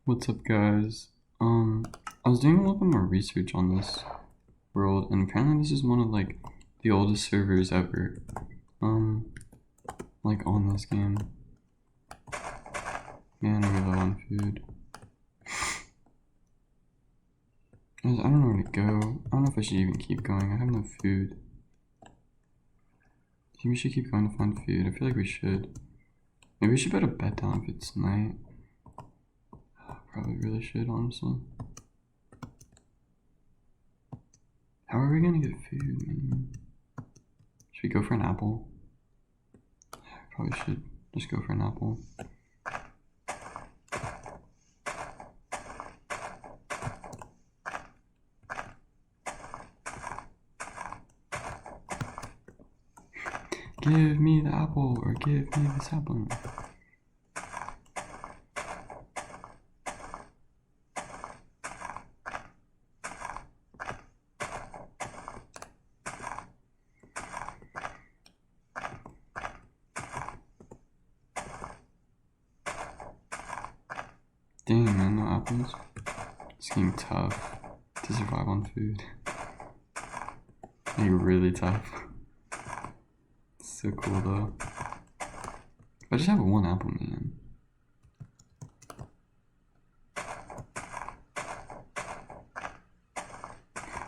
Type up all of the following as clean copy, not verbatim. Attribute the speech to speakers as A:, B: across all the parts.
A: What's up, guys? I was doing a little bit more research on this world, and apparently this is one of like the oldest servers ever. Like on this game. Man, I'm really low on food. Guys, I don't know where to go. I don't know if I should even keep going. I have no food. I think we should keep going to find food. I feel like we should. Maybe we should put a bed down if it's night. Probably really should, honestly. How are we gonna get food, man? Should we go for an apple? Probably should just go for an apple. Give me the apple, or give me this apple. Dang, man, no apples. It's getting tough to survive on food. Like, really tough. It's so cool, though. I just have one apple, man.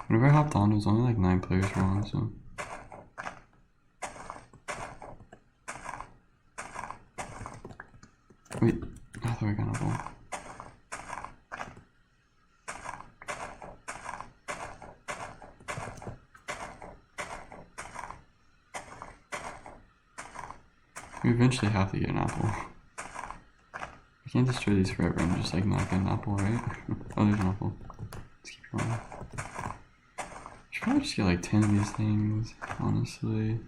A: Whenever I hopped on, it was only like 9 players were on, so. Wait, I thought I got an apple. We eventually have to get an apple. I can't destroy these forever and just like not get an apple, right? Oh, there's an apple. Let's keep going. Should probably just get like 10 of these things, honestly.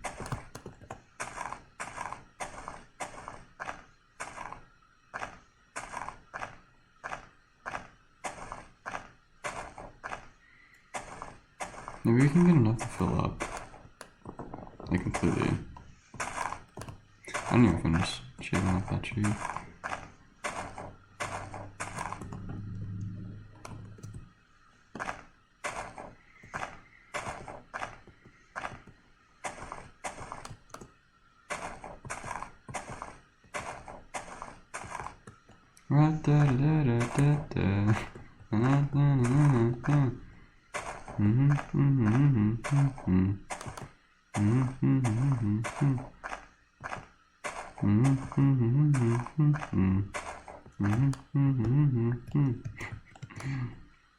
A: Maybe we can get enough to fill up. Like completely. I don't even finish shaving off that tree.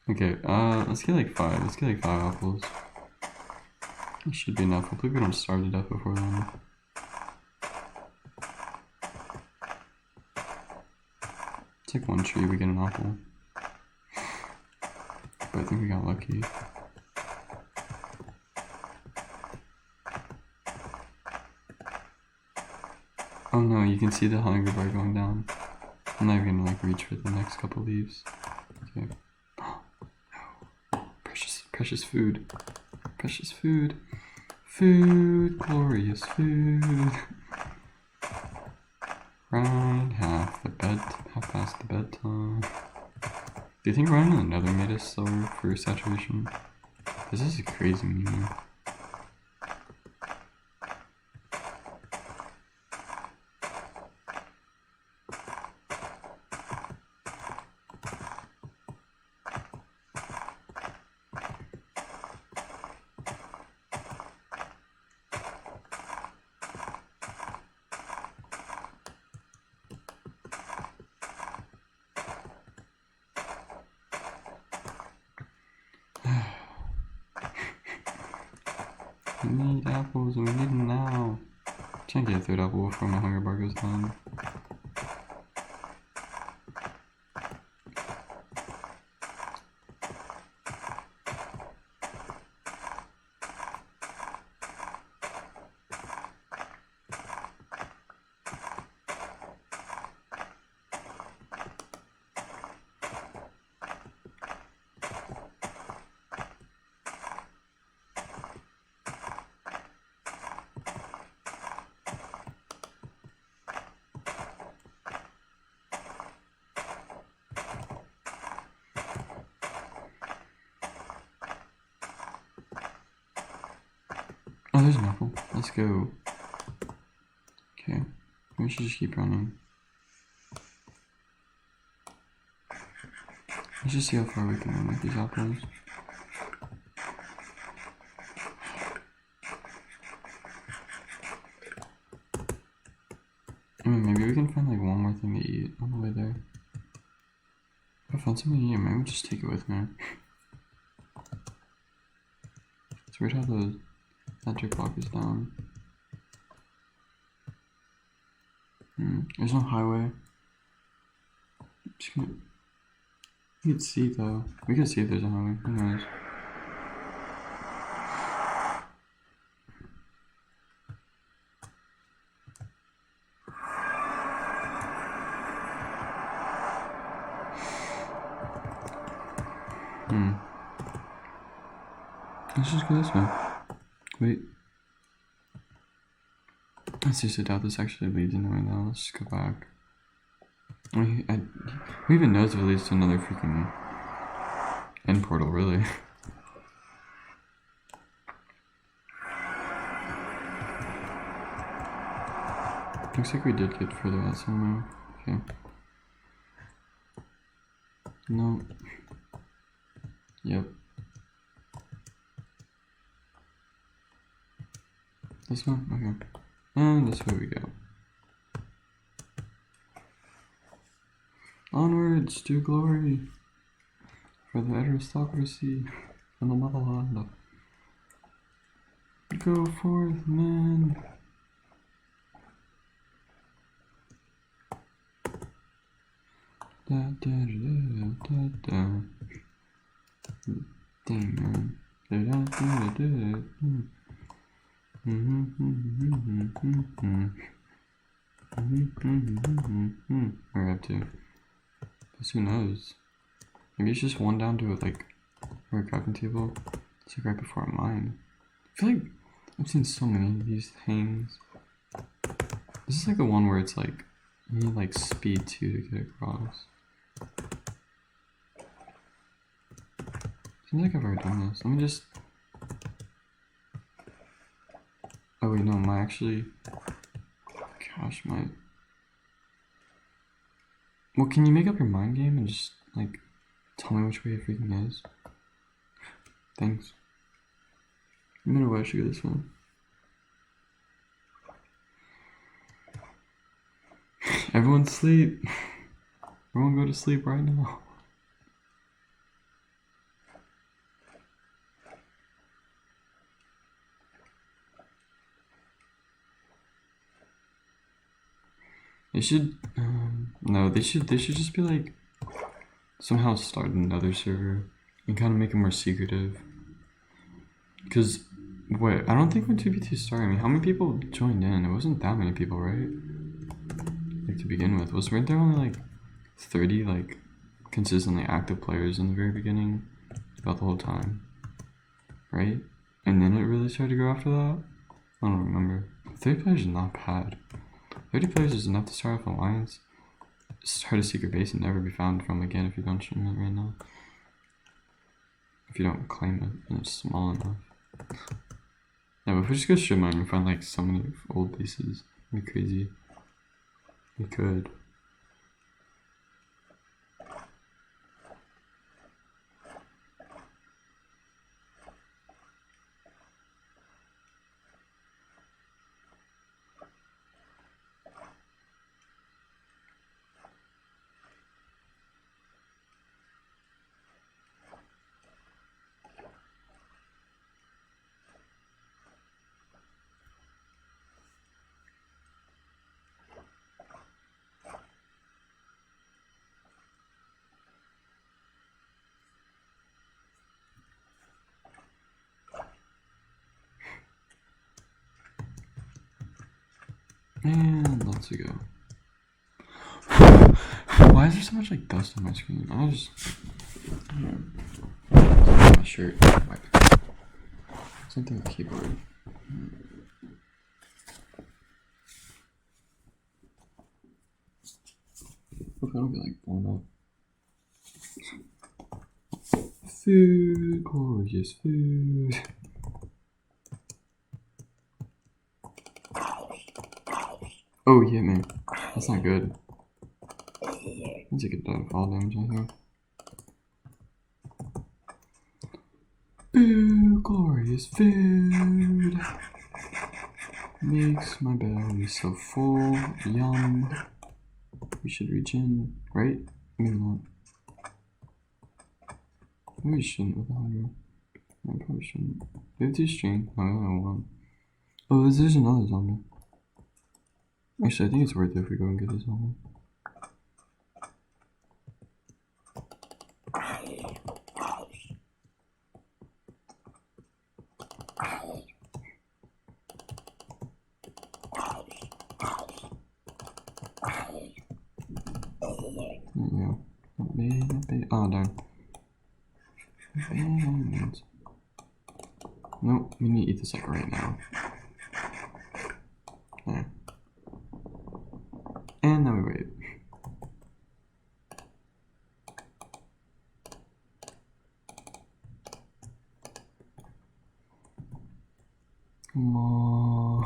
A: Okay, let's get like 5. Let's get like 5 apples. That should be enough. Hopefully we don't starve to death before then. It's like one tree, we get an apple. But I think we got lucky. Oh no, you can see the hunger bar going down. I'm not even gonna like reach for the next couple leaves. Okay. Precious food. Precious food. Food, glorious food. Right, half past the bedtime. Do you think running another made us slower for saturation? This is a crazy meme. We need apples and we need them now. Can't get a 3rd apple before my hunger bar goes down. Oh, there's an apple. Let's go. Okay. We should just keep running. Let's just see how far we can run with these apples. I mean, maybe we can find like one more thing to eat on the way there. If I found something to eat, maybe I'll just take it with me. It's weird how that drip block is down. There's no highway. Just gonna... We could see though. We could see if there's a highway. Who knows? Let's just go this way. Wait. I seriously doubt this actually leads anywhere now. Let's just go back. Who even knows if it leads to another freaking end portal, really? Looks like we did get further out somewhere. Okay. No. Yep. This one? Okay. And this way we go. Onwards to glory for the aristocracy and the motherland. Go forth, men. Da da da da da. Dang man. Da da da da da. Where up to? Because who knows? Maybe it's just one down to like a crafting table. It's like right before a mine. I feel like I've seen so many of these things. This is like the one where it's like you need like speed 2 to get across. Seems like I've already done this. Let me just... Oh wait, no, my actually... Gosh, my... Well, can you make up your mind game and just, like, tell me which way it freaking is? Thanks. No matter what, I should go this one. Everyone sleep! Everyone go to sleep right now. They should, no, they should just be like, somehow start another server and kind of make it more secretive. Because, wait, I don't think when 2v2 started, I mean, how many people joined in? It wasn't that many people, right? Like, to begin with. Weren't there only like 30, like, consistently active players in the very beginning? About the whole time. Right? And then it really started to go after that? I don't remember. 30 players is not bad. 30 players is enough to start off alliance. Start a secret base and never be found from again if you don't stream it right now. If you don't claim it and it's small enough. Yeah, but if we just go straight mine and find like so many old bases, it'd be crazy. We could. And let's go. Why is there so much like dust on my screen? I just... my shirt. Same thing with the keyboard. Hope I don't get like blown up. Food, gorgeous food. Oh, he hit me. That's not good. Let's take a dead fall damage, I think. Ooh, glorious food makes my belly so full. Yum. We should reach in, right? Maybe not. Maybe we shouldn't with the hunger. I probably shouldn't. We have 2 strength. No, we only have 1. Oh, there's another zombie. Actually, I think it's worth it if we go and get this zombie. There we go. Oh, darn. Nope, we need to eat this like right now. There. And now we wait. Come on.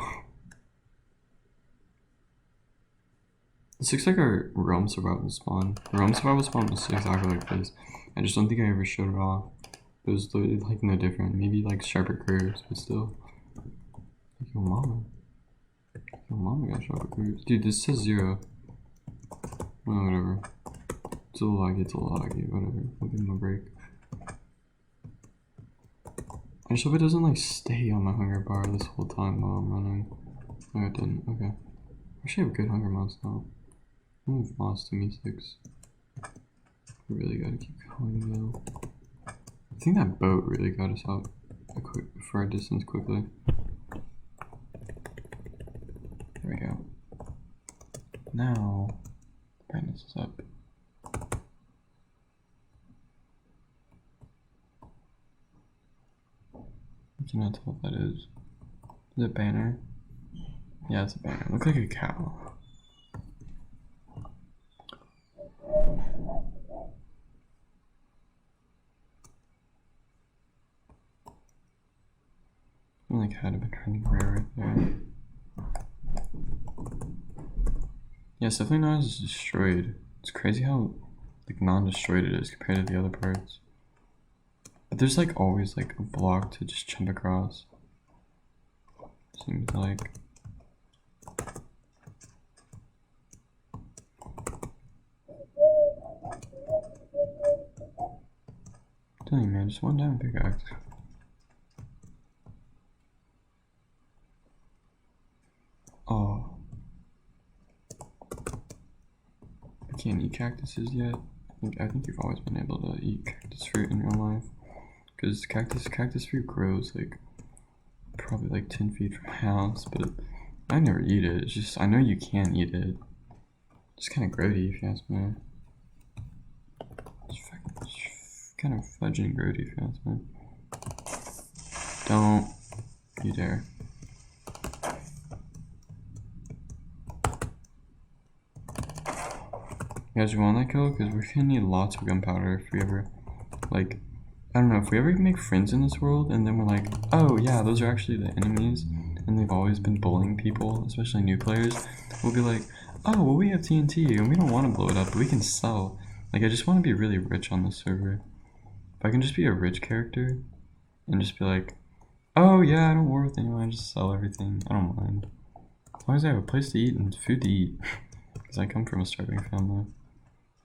A: This looks like our realm survival spawn. The realm survival spawn was exactly like this. I just don't think I ever showed it off. It was literally like no different. Maybe like sharper curves, but still. Like your mama. Your mama got sharper curves. Dude, this says 0. Well, whatever. It's a little laggy, whatever. We'll give him a break. I just hope it doesn't like stay on my hunger bar this whole time while I'm running. No, it didn't. Okay. I should have good hunger mouse now. We've lost to me 6. We really gotta keep going though. I think that boat really got us out for our distance quickly. There we go. Now, brightness is up. I cannot tell what that is. Is it a banner? Yeah, it's a banner. It looks like a cow. I feel like had been turning rare right there. Yeah, it's definitely not as destroyed. It's crazy how like non-destroyed it is compared to the other parts. But there's like always like a block to just jump across. Seems like. I'm telling you, man, just one down pickaxe. Oh. I can't eat cactuses yet. I think you've always been able to eat cactus fruit in real life. Because cactus fruit grows like probably like 10 feet from my house, but I never eat it. It's just, I know you can eat it. It's kind of grody if you ask me. It's kind of fudgy and grody if you ask me. Don't you dare. You guys want that kill? Because we're gonna need lots of gunpowder if we ever, like, I don't know, if we ever make friends in this world and then we're like, oh yeah, those are actually the enemies and they've always been bullying people, especially new players, we'll be like, oh, well we have TNT and we don't want to blow it up, but we can sell. Like, I just want to be really rich on this server. If I can just be a rich character and just be like, oh yeah, I don't war with anyone, I just sell everything, I don't mind. As long as I have a place to eat and food to eat. Because I come from a starving family.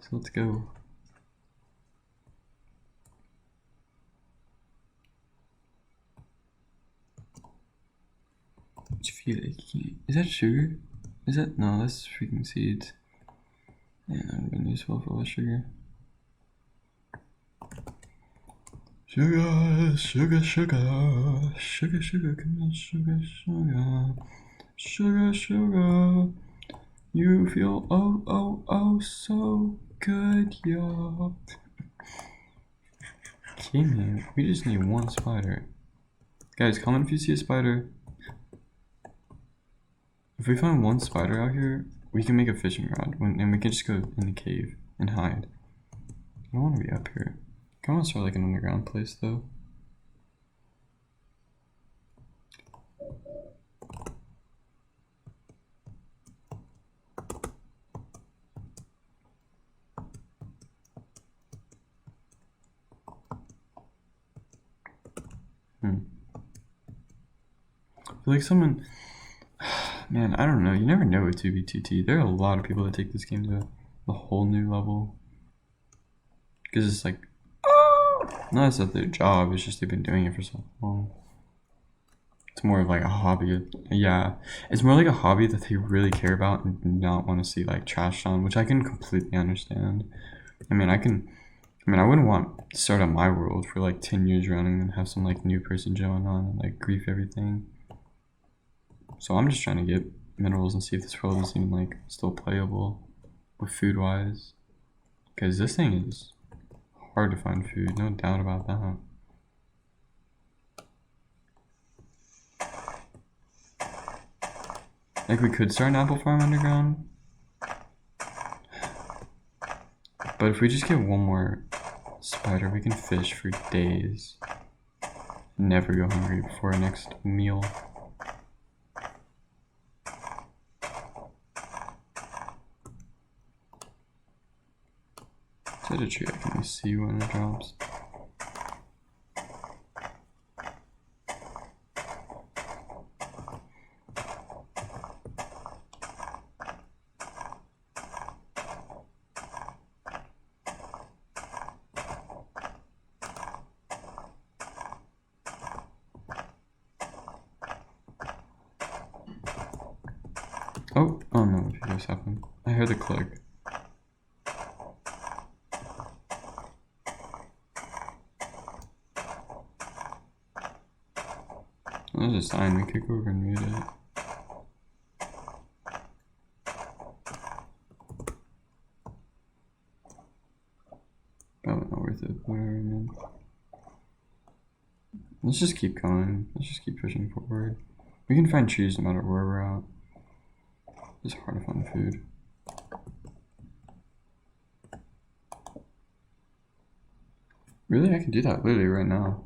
A: So let's go. Is that sugar? Is that? No, that's freaking seeds. Yeah, that would have been useful if it was sugar. Sugar, sugar, sugar, sugar, sugar, come on, sugar, sugar, sugar, sugar. You feel oh so good, yo. Okay, man, we just need 1 spider. Guys, comment if you see a spider. If we find 1 spider out here, we can make a fishing rod, and we can just go in the cave and hide. I don't want to be up here. I want to start like an underground place though. feel like someone... Man, I don't know. You never know with 2v2t. There are a lot of people that take this game to a whole new level. Because it's like... Not as that their job, it's just they've been doing it for so long. It's more of like a hobby. Yeah, it's more like a hobby that they really care about and do not want to see like trashed on, which I can completely understand. I mean, I wouldn't want to start on my world for like 10 years running and have some like new person join on and like grief everything. So I'm just trying to get minerals and see if this world is even like still playable with food wise. Because this thing is hard to find food, no doubt about that. Like we could start an apple farm underground. But if we just get one more spider, we can fish for days. Never go hungry before our next meal. Is that a tree I can see when it drops? Oh no, what just happened? I heard a click. There's a sign, we could go over and read it. Probably not worth it, whatever, man. Let's just keep going. Let's just keep pushing forward. We can find trees no matter where we're at. It's hard to find food. Really? I can do that literally right now.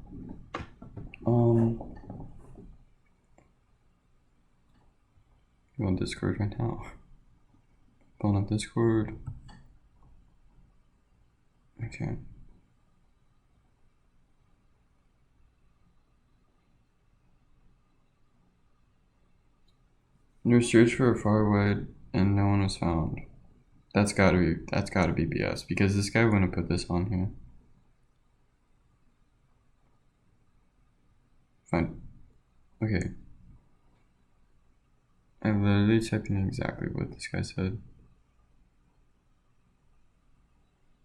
A: You on Discord right now? Going on Discord. Okay. You searched for a firewood and no one was found. That's gotta be BS because this guy wouldn't put this on here. Fine. Okay. I literally typed in exactly what this guy said.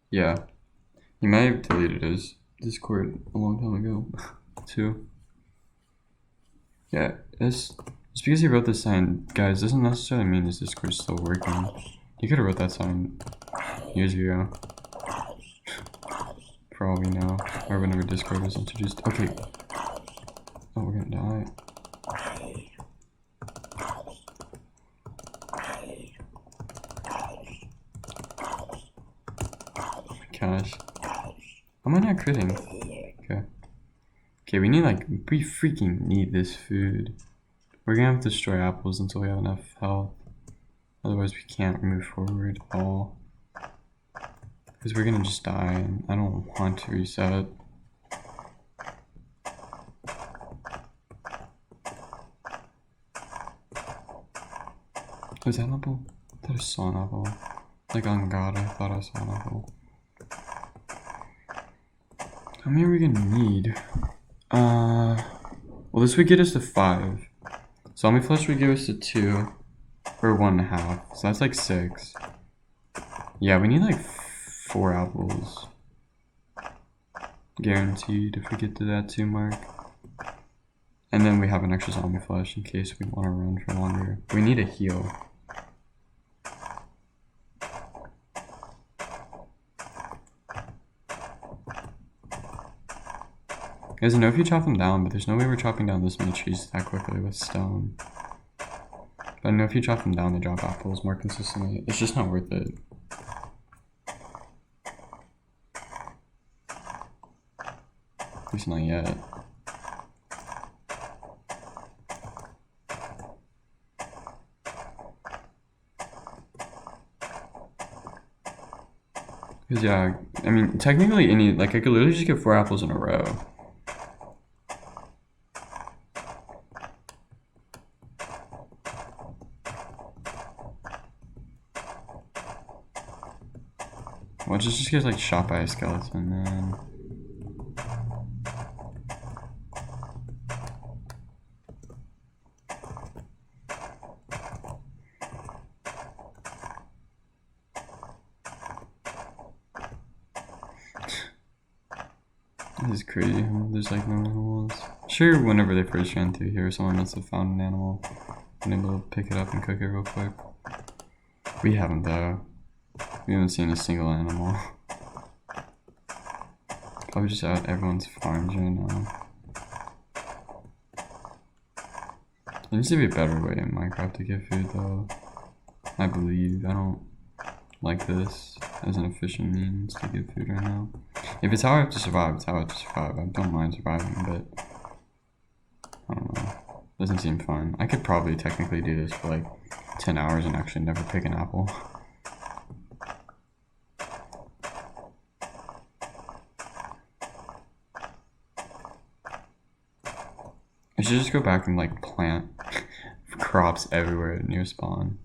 A: Yeah. He might have deleted his Discord a long time ago, too. Yeah, it's because he wrote this sign. Guys, doesn't necessarily mean his Discord's still working. He could have wrote that sign years ago. For all we know. Or whenever Discord was introduced. Okay. Oh, we're gonna die. Gosh. Am I not critting? Okay. Okay, we freaking need this food. We're gonna have to destroy apples until we have enough health. Otherwise we can't move forward at all. Because we're gonna just die and I don't want to reset. Was that an apple? I thought I saw an apple. Like on God, I thought I saw an apple. How many are we gonna need? Well, this would get us to 5. Zombie flesh would give us to 2. Or 1.5. So that's like 6. Yeah, we need like 4 apples. Guaranteed if we get to that 2 mark. And then we have an extra zombie flesh in case we want to run for longer. We need a heal. Guys, I know if you chop them down, but there's no way we're chopping down this many trees that quickly with stone. But I know if you chop them down, they drop apples more consistently. It's just not worth it. At least not yet. Because yeah, I mean, technically I could literally just get 4 apples in a row. Watch us just get like shot by a skeleton, man. This is crazy how there's like no animals. Sure, whenever they first ran through here, someone must have found an animal and able to pick it up and cook it real quick. We haven't though. We haven't seen a single animal. Probably just out everyone's farms right now. There needs to be a better way in Minecraft to get food though. I believe. I don't like this as an efficient means to get food right now. If it's how I have to survive, it's how I have to survive. I don't mind surviving, but I don't know. Doesn't seem fun. I could probably technically do this for like 10 hours and actually never pick an apple. I should just go back and like plant crops everywhere near spawn.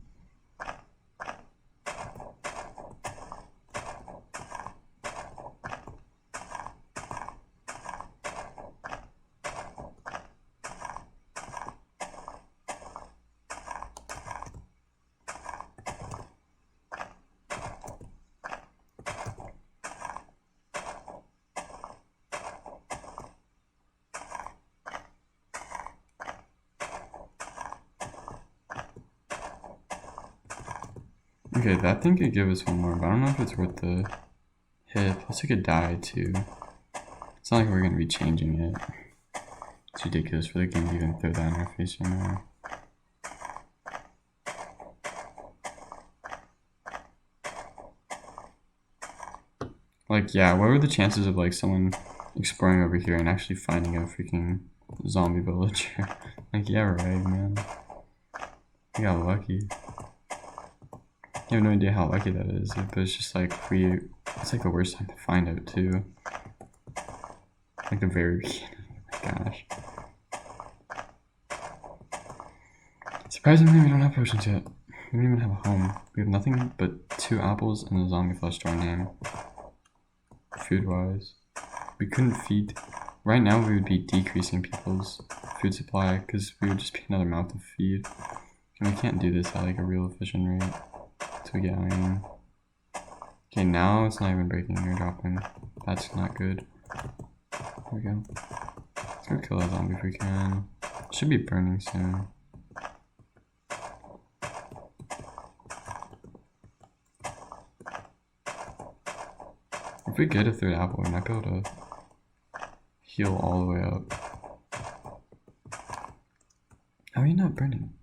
A: Okay, that thing could give us one more, but I don't know if it's worth the hit. Plus it could die too. It's not like we're gonna be changing it. It's ridiculous for the game to even throw that in our face right now. Like, yeah, what were the chances of like someone exploring over here and actually finding a freaking zombie villager? Like, yeah, right, man. I got lucky. I have no idea how lucky that is, but it's just like it's like the worst time to find out too. Like the very beginning. Oh my gosh. Surprisingly, we don't have potions yet. We don't even have a home. We have nothing but 2 apples and a zombie flesh to our name. Food-wise. We couldn't feed. Right now, we would be decreasing people's food supply because we would just be another mouth to feed. And we can't do this at like a real efficient rate. So we get iron. Okay, now it's not even breaking or dropping. That's not good. There we go. Let's go kill that zombie if we can. It should be burning soon. If we get a 3rd apple, we might be able to heal all the way up. How are you not burning?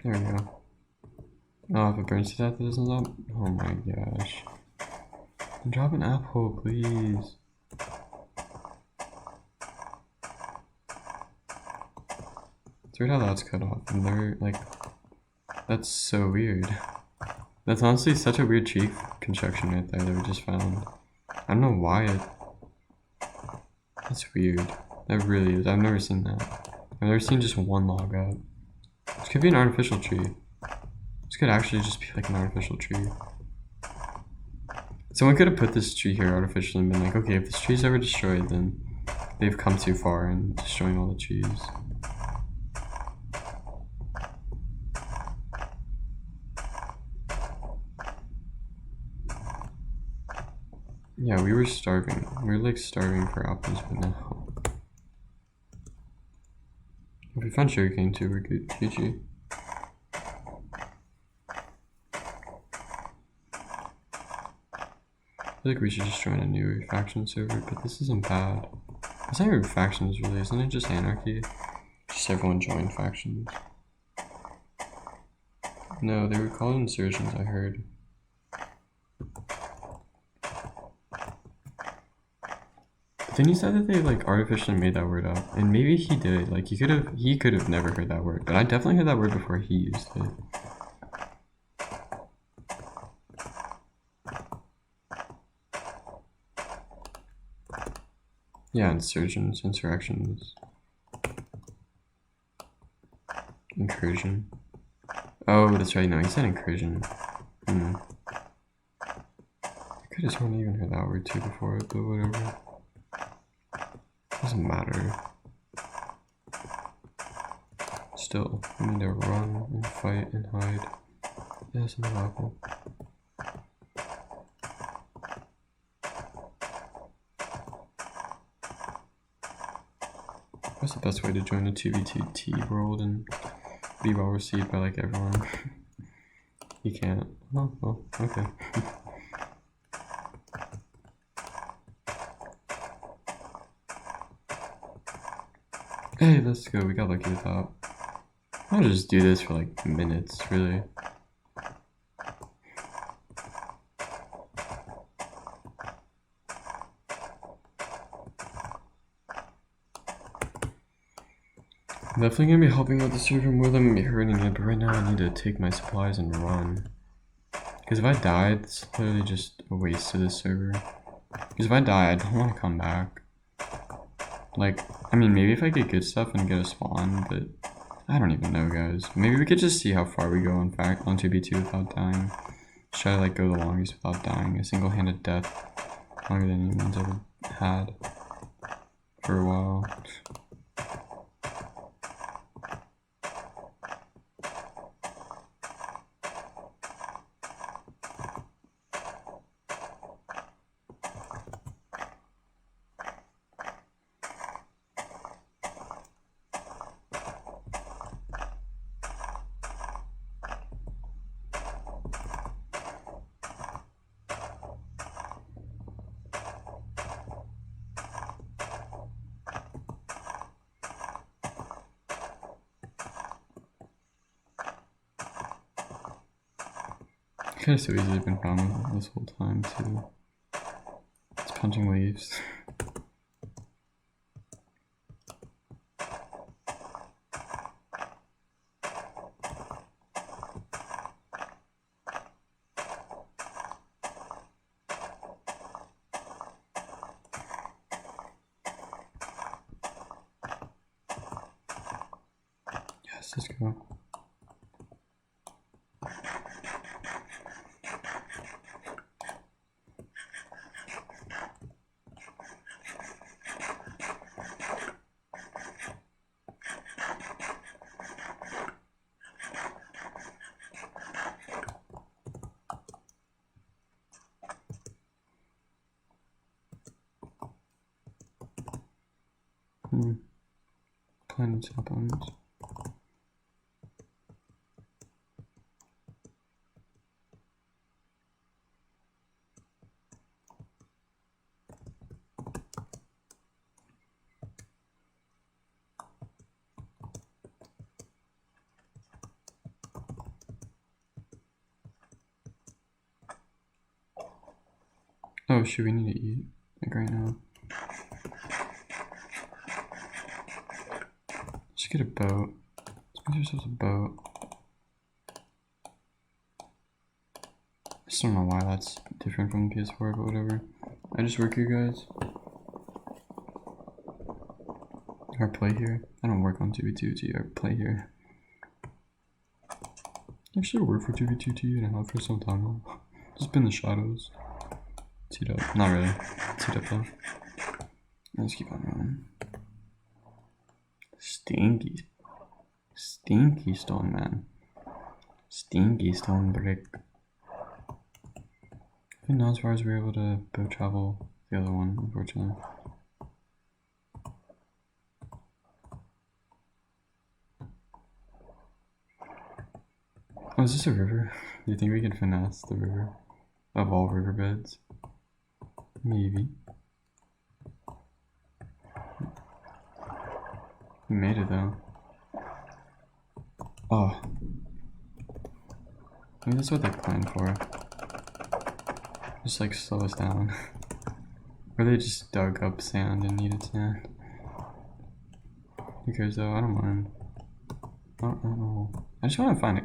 A: There we go. Oh, if it burns to death, it doesn't stop. Oh my gosh. Drop an apple, please. It's weird how that's cut off. And they're like, that's so weird. That's honestly such a weird tree construction right there that we just found. I don't know why it. That's weird. That really is. I've never seen that. I've never seen just one log out. This could be an artificial tree. This could actually just be like an artificial tree. Someone could have put this tree here artificially and been like, okay, if this tree's ever destroyed, then they've come too far in destroying all the trees. Yeah, we were starving. We were like starving for apples, but now. If we found sugarcane too, we're good. GG. I feel like we should just join a new faction server, but this isn't bad. It's not even factions really, isn't it just anarchy? Just everyone join factions. No, they were called insurgents, I heard. Then you said that they like artificially made that word up, and maybe he did. Like he could have never heard that word, but I definitely heard that word before he used it. Yeah, insurgents, insurrections, incursion. Oh, that's right. No, he said incursion. I could have sworn I even heard that word too before, but whatever. Doesn't matter. Still, we need to run and fight and hide. Yes, in the apple. What's the best way to join the 2v2T world and be well received by like everyone? You can't. Oh, well, okay. Hey, let's go. We got lucky with that. I'll just do this for like minutes, really. I'm definitely gonna be helping out the server more than I'm gonna be hurting it, but right now I need to take my supplies and run. Because if I die, it's literally just a waste to this server. Because if I die, I don't want to come back. Like, I mean, maybe if I get good stuff and get a spawn, but I don't even know, guys. Maybe we could just see how far we go, in fact, on 2v2 without dying. Just try to, like, go the longest without dying. A single-handed death. Longer than anyone's ever had. For a while. Could have so easily been found this whole time too. It's punching waves. Yes, let's go. Planets happens. Oh shoot, we need to eat, like right now. Let's get a boat. Let's make ourselves a boat. I still don't know why that's different from the PS4, but whatever. I just work here, guys. Or play here. I don't work on 2v2T, I play here. Actually, I work for 2v2T and I have for some time now. Just been in the shadows. Teed up. Not really. Teed up though. Let's keep on running. Stinky. Stinky stone, man. Stinky stone brick. I think not as far as we were able to boat travel the other one, unfortunately. Oh, is this a river? Do you think we can finesse the river? Of all riverbeds? Maybe. We made it though. Oh. Maybe that's what they planned for. Just like slow us down. Or they just dug up sand and needed sand. Who cares though? I don't mind. I don't know. I just want to find it.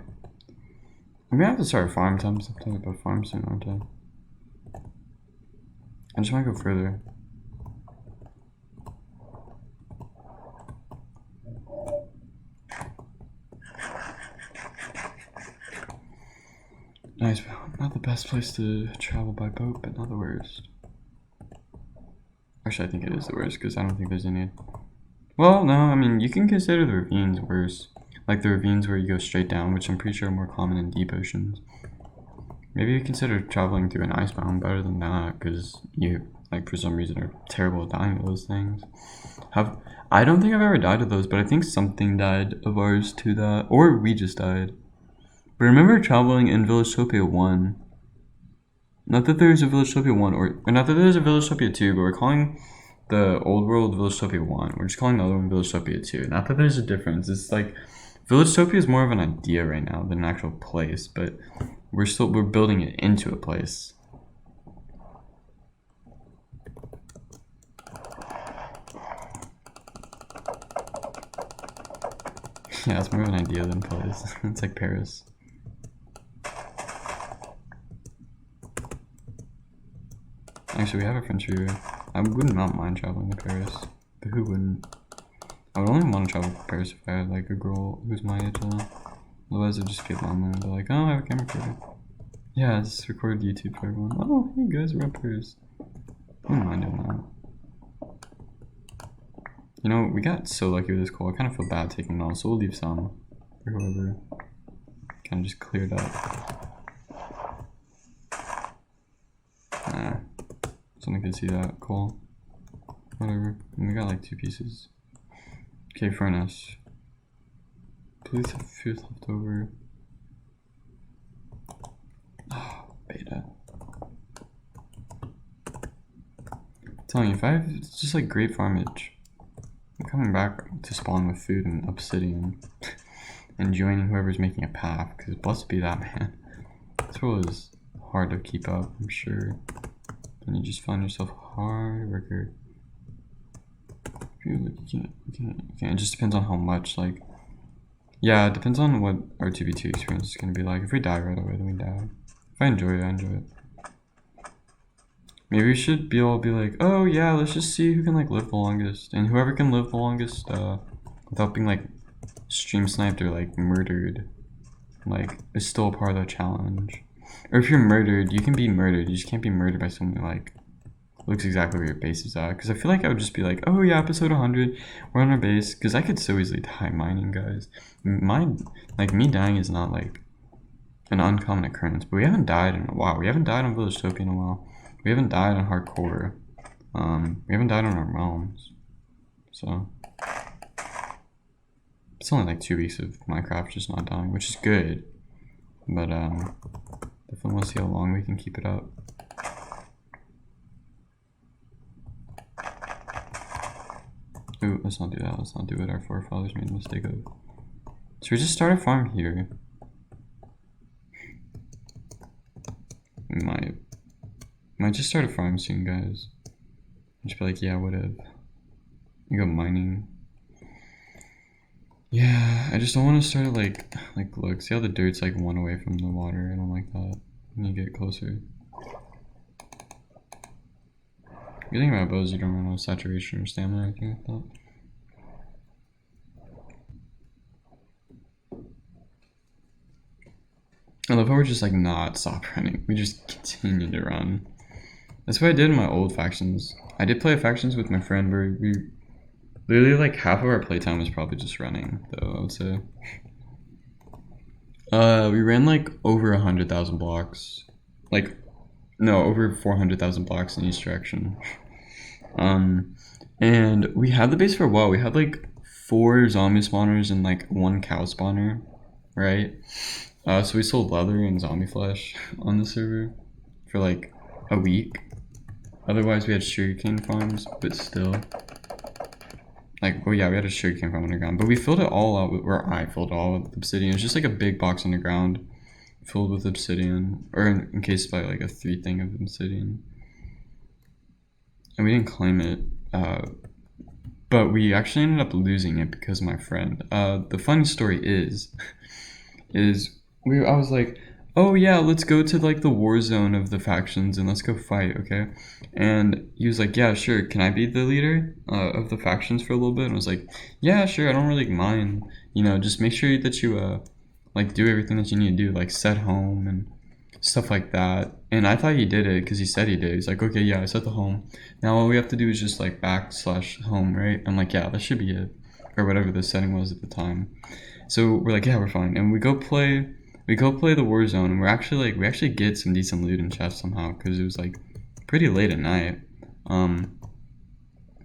A: I'm gonna have to start a farm sometime. I'm talking about farm soon, aren't I? I just want to go further. Nice. Not the best place to travel by boat, but not the worst. Actually, I think it is the worst because I don't think there's any. Well, no, I mean, you can consider the ravines worse. Like the ravines where you go straight down, which I'm pretty sure are more common in deep oceans. Maybe you consider traveling through an icebound better than that because you, like, for some reason are terrible at dying to those things. I don't think I've ever died to those, but I think something died of ours to that. Or we just died. But remember traveling in Villagetopia 1. Not that there's a Villagetopia 1, or not that there's a Villagetopia 2, but we're calling the old world Villagetopia 1. We're just calling the other one Villagetopia 2. Not that there's a difference. It's like, Villagetopia is more of an idea right now than an actual place, but we're building it into a place. Yeah, it's more of an idea than a place. It's like Paris. Actually, we have a French Riviera. I would not mind traveling to Paris, but who wouldn't? I would only want to travel to Paris if I had like a girl who's my age though. Otherwise, I'd just get online and be like, oh, I have a camera recorder. Yeah, I just recorded YouTube for everyone. Oh, hey guys, we're at Paris. I wouldn't mind doing that. You know, we got so lucky with this coal. I kind of feel bad taking it all, so we'll leave some for whoever kind of just cleared up. Someone could see that coal. Whatever. And we got like 2 pieces. Okay, furnace. Please have food left over. Oh, beta. I'm telling you, if I have just like great farmage, I'm coming back to spawn with food and obsidian and joining whoever's making a path, because blessed be that man. This world is hard to keep up, I'm sure. And you just find yourself a hard worker. You can't. It just depends on how much, like, yeah, it depends on what our 2v2 experience is going to be like. If we die right away, then we die. If I enjoy it, I enjoy it. Maybe we should all be like, oh yeah, let's just see who can like live the longest. And whoever can live the longest without being like stream sniped or like murdered, like, is still a part of the challenge. Or if you're murdered, you can be murdered. You just can't be murdered by someone who like looks exactly where your base is at. Because I feel like I would just be like, oh yeah, episode 100, we're on our base. Because I could so easily die mining, guys. Like, me dying is not like an uncommon occurrence. But we haven't died in a while. We haven't died on Villagetopia in a while. We haven't died on hardcore. We haven't died on our realms. So it's only like 2 weeks of Minecraft just not dying, which is good. But definitely want to see how long we can keep it up. Ooh, let's not do that. Let's not do what our forefathers made a mistake of. Should we just start a farm here? We might just start a farm soon, guys. Just be like, yeah, whatever. You go mining. Yeah, I just don't want to start it like look, see how the dirt's like 1 away from the water. I don't like that. When you get closer. The thing about bows, you don't run out of saturation or stamina or anything like that. I love how we're just like not stop running. We just continue to run. That's what I did in my old factions. I did play factions with my friend where we literally like half of our playtime was probably just running, though, I would say. We ran like over 100,000 blocks. Like, no, over 400,000 blocks in each direction. And we had the base for a while. We had like 4 zombie spawners and like 1 cow spawner, right? So we sold leather and zombie flesh on the server for like a week. Otherwise, we had sugarcane farms, but still. Like, well, yeah, we had a sugarcane farm underground, but we filled it all out with, or I filled it all with obsidian. It's just like a big box underground filled with obsidian, or encased by like a 3 thing of obsidian. and we didn't claim it. But we actually ended up losing it because of my friend. The funny story is I was like, oh yeah, let's go to like the war zone of the factions and let's go fight, okay? And he was like, yeah, sure. Can I be the leader of the factions for a little bit? And I was like, yeah, sure. I don't really mind. You know, just make sure that you like do everything that you need to do, like set home and stuff like that. And I thought he did it because he said he did. He's like, okay, yeah, I set the home. Now all we have to do is just like /home, right? I'm like, yeah, that should be it, or whatever the setting was at the time. So we're like, yeah, we're fine, and we go play the Warzone, and we actually get some decent loot in chests somehow because it was like pretty late at night. You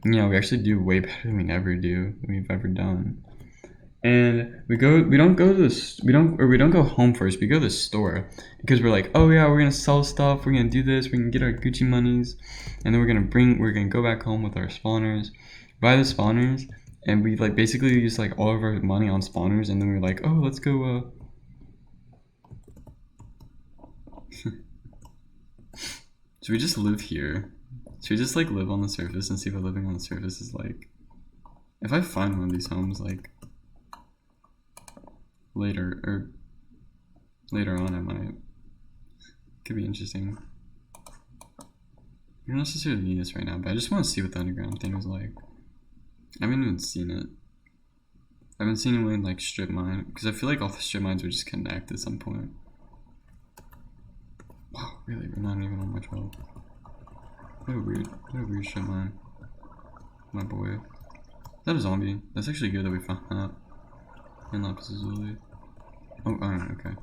A: know, we actually do way better than we've ever done. And we don't go home first. We go to the store because we're like, oh yeah, we're gonna sell stuff. We're gonna do this. We can get our Gucci monies, and then we're gonna go back home with our spawners, buy the spawners, and we like basically use like all of our money on spawners, and then we're like, oh, let's go. Should we just live here? Should we just like live on the surface and see what living on the surface is like? If I find one of these homes like later on, I might. Could be interesting. You don't necessarily need this right now, but I just want to see what the underground thing is like. I haven't even seen it. I haven't seen anyone like strip mine because I feel like all the strip mines would just connect at some point. Wow, really? We're not even on much health. What a weird strip mine. My boy. Is that a zombie? That's actually good that we found that. And lapis lazuli. Oh, iron. Okay.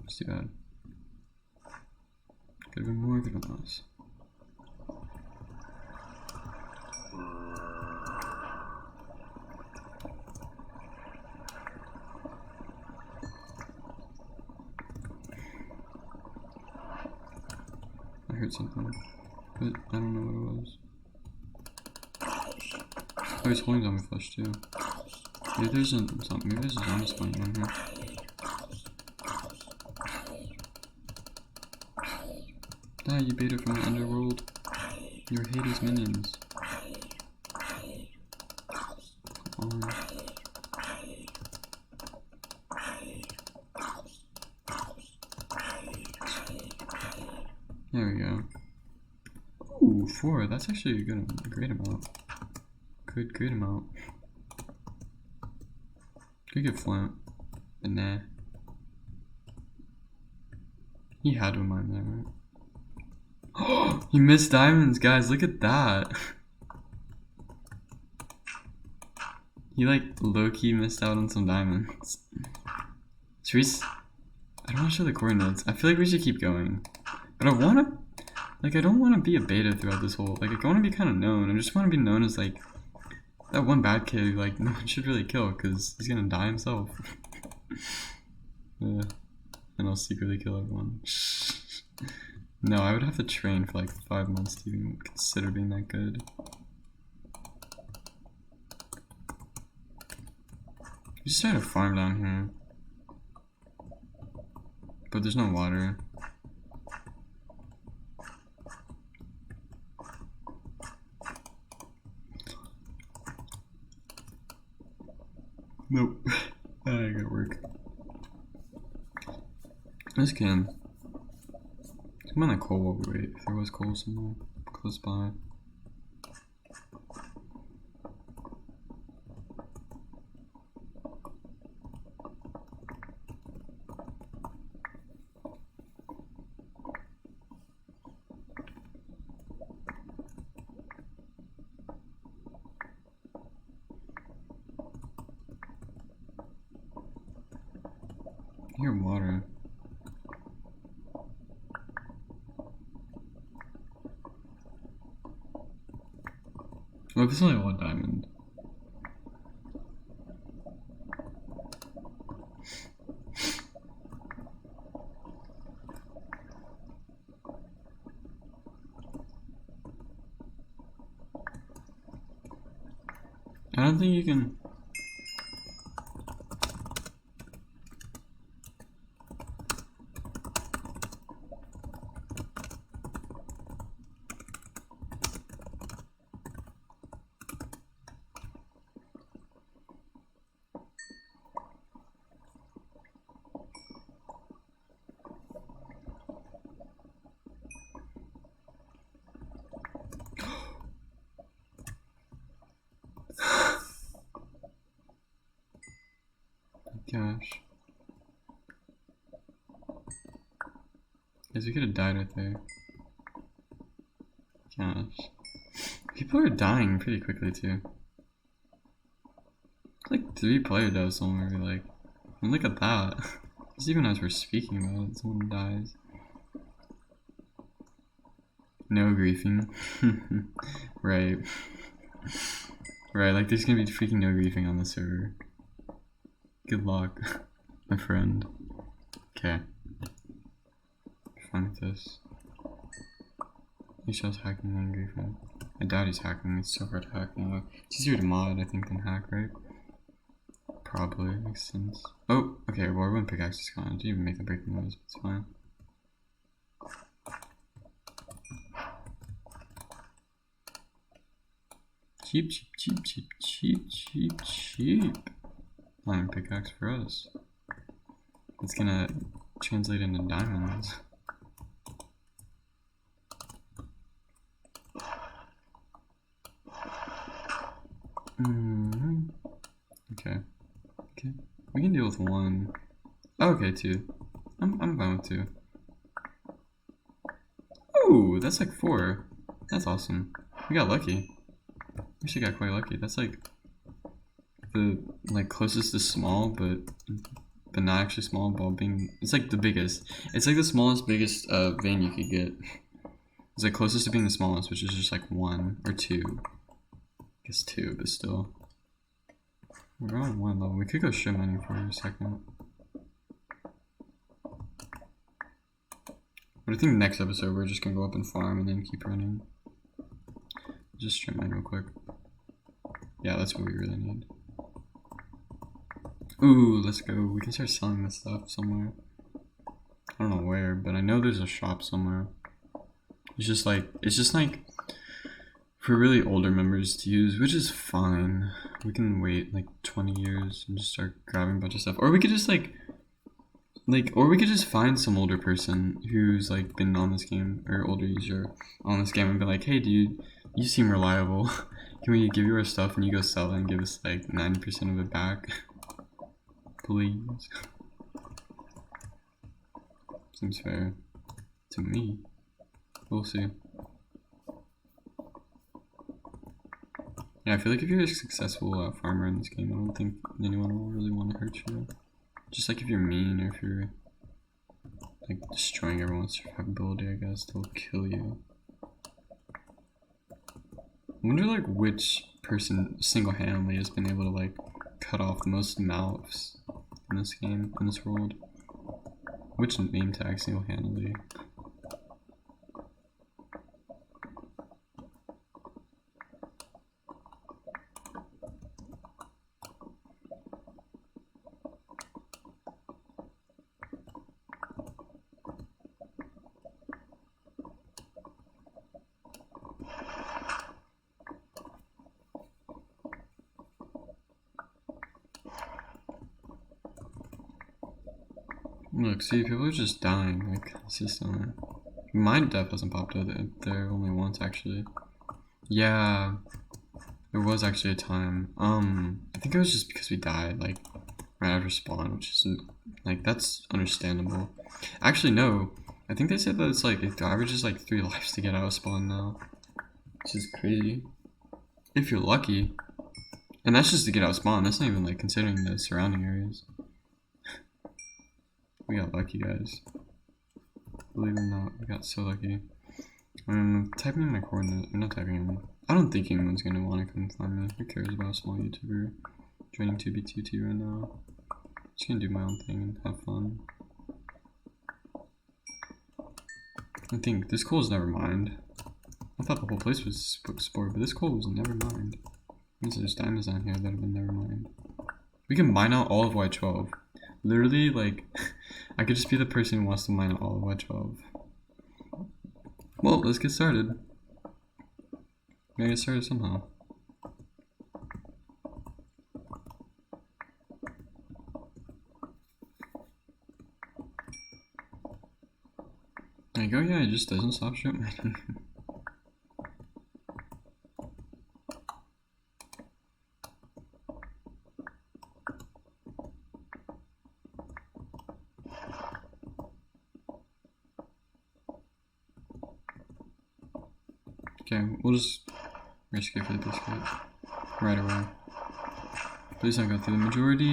A: It's too bad. Could have been more, could have been less. I heard something, but I don't know what it was. Oh, he's holding zombie flesh too. Maybe there's a zombie spawning on here. Die, you beta from the underworld. You're Hades minions. Come on. There we go. Ooh, 4. That's actually a great amount. Great amount. Could get Flint, but nah. He had to mine there, right? Oh, he missed diamonds, guys. Look at that. He like low-key missed out on some diamonds. Should we? I don't want to show the coordinates. I feel like we should keep going, but I don't want to be a beta throughout this whole. Like, I want to be kind of known. I just want to be known as like that one bad kid who like no one should really kill because he's gonna die himself. Yeah, and I'll secretly kill everyone. No, I would have to train for like 5 months to even consider being that good. We just started a farm down here, but there's no water. Nope. I gotta work. This can. Come on, that coal while we wait. If there was coal somewhere close by. I hear water. Well, if it's only 1 diamond. I don't think you can. Gosh. Guys, we could have died right there. Gosh. People are dying pretty quickly too. Like 3 player deaths somewhere, like. And look at that. Just even as we're speaking about it, someone dies. No griefing. Right. Right, like there's gonna be freaking no griefing on the server. Good luck, my friend. Okay. Fine with this. He shows hacking and griefing. I doubt he's hacking, it's so hard to hack now. It's easier to mod, I think, than hack, right? Probably, makes sense. Oh, okay, well, when pickaxe is gone, I didn't even make the breaking noise, it's fine. Cheap, cheap, cheap, cheap, cheap, cheap, cheap. Iron pickaxe for us. It's gonna translate into diamonds. Okay. Okay. We can deal with 1. Oh, okay, 2. I'm fine with 2. Ooh, that's like 4. That's awesome. We got lucky. We actually got quite lucky. That's like the closest to small, but not actually small, while being it's like the biggest. It's like the smallest, biggest vein you could get. It's like closest to being the smallest, which is just like 1 or 2. I guess 2, but still. We're on 1 level. We could go ship mining for a second. But I think next episode we're just gonna go up and farm and then keep running. Just strip mine real quick. Yeah, that's what we really need. Ooh, let's go. We can start selling this stuff somewhere. I don't know where, but I know there's a shop somewhere. It's just like for really older members to use, which is fine. We can wait like 20 years and just start grabbing a bunch of stuff. Or we could just or we could just find some older person who's like been on this game, or older user on this game, and be like, hey dude, you seem reliable. Can we give you our stuff and you go sell it and give us like 90% of it back? Please. Seems fair to me. We'll see. Yeah, I feel like if you're a successful farmer in this game, I don't think anyone will really want to hurt you. Just like if you're mean, or if you're like destroying everyone's survivability, I guess they'll kill you. I wonder like which person single-handedly has been able to like cut off the most mouths in this game, in this world. Which name tag single-handedly? Look, see, people are just dying, like, consistently. My death hasn't popped up there only once, actually. Yeah, there was actually a time. I think it was just because we died, like, right after spawn, which isn't, like, that's understandable. Actually, no. I think they said that it's, like, it averages, like, 3 lives to get out of spawn now. Which is crazy. If you're lucky. And that's just to get out of spawn. That's not even, like, considering the surrounding areas. We got lucky, guys. Believe it or not, we got so lucky. Typing in my coordinates. I'm not typing in. I don't think anyone's gonna want to come find me. Who cares about a small YouTuber joining 2B2T right now? Just gonna do my own thing and have fun. I think this coal is never mined. I thought the whole place was sport, but this coal was never mined. Means there's diamonds down here that have been never mined. We can mine out all of Y12. Literally, like, I could just be the person who wants to mine out all of Y12. Well, let's get started. We gotta get started somehow. There you go, yeah, it just doesn't stop strip mining. Okay, we'll just risk it for the biscuit right away. Please don't go through the majority.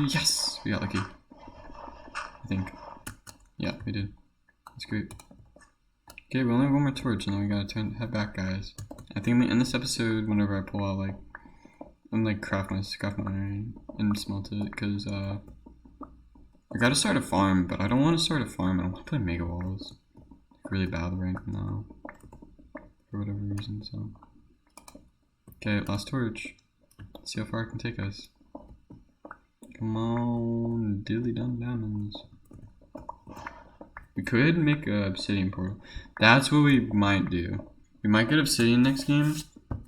A: Yes! We got lucky. I think. Yeah, we did. That's great. Okay, we only have one more torch and then we gotta head back, guys. I think I'm gonna end this episode whenever I pull out, like, I'm like craft my iron and smelt it, because, I gotta start a farm, but I don't want to start a farm. I don't want to play Mega Walls. Really bad right now. For whatever reason, so. Okay, last torch. Let's see how far it can take us. Come on, dilly dum diamonds. We could make a obsidian portal. That's what we might do. We might get obsidian next game.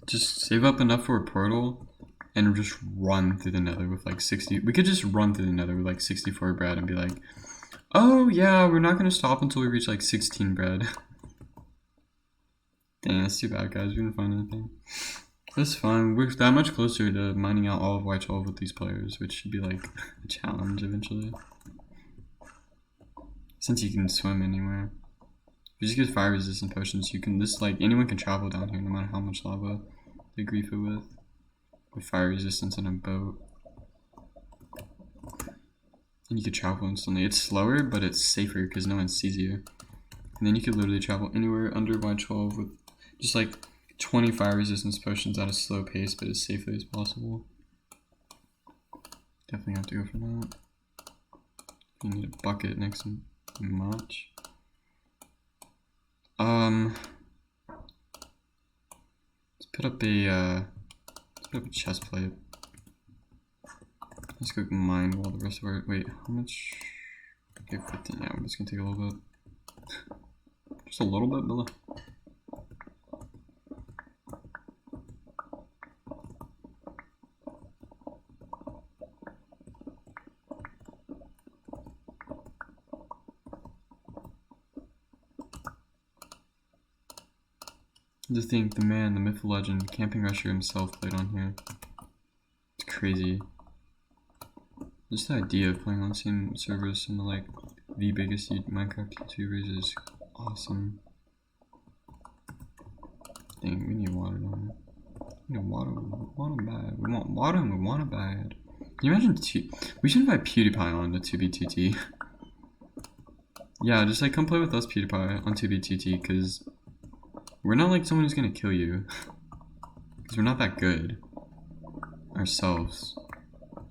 A: Just save up enough for a portal and just run through the nether with like 60. We could just run through the nether with like 64 bread and be like, oh yeah, we're not going to stop until we reach like 16 bread. Dang, that's too bad, guys. We didn't find anything. That's fine. We're that much closer to mining out all of Y12 with these players, which should be like a challenge eventually. Since you can swim anywhere. If you just get fire resistant potions, you can anyone can travel down here no matter how much lava they grief it with. With fire resistance and a boat. And you can travel instantly. It's slower, but it's safer because no one sees you. And then you could literally travel anywhere under Y12 with just like 20 fire resistance potions at a slow pace, but as safely as possible. Definitely have to go for that. You need a bucket next to much. Let's put up a chest plate. Let's go mine while the rest of our wait, how much? Okay, 15. Yeah, we're just gonna take a little bit. Just a little bit, Billa. To think the man, the myth, legend, Camping Rusher himself played on here. It's crazy. Just the idea of playing on the same server as some of like the biggest Minecraft YouTubers is awesome. Dang, we need water down here. We need water bad. We want water and we want it bad. Can you imagine we should invite PewDiePie on to 2B2T. Yeah, just like come play with us, PewDiePie, on 2B2T, because we're not like someone who's gonna kill you. Because we're not that good ourselves.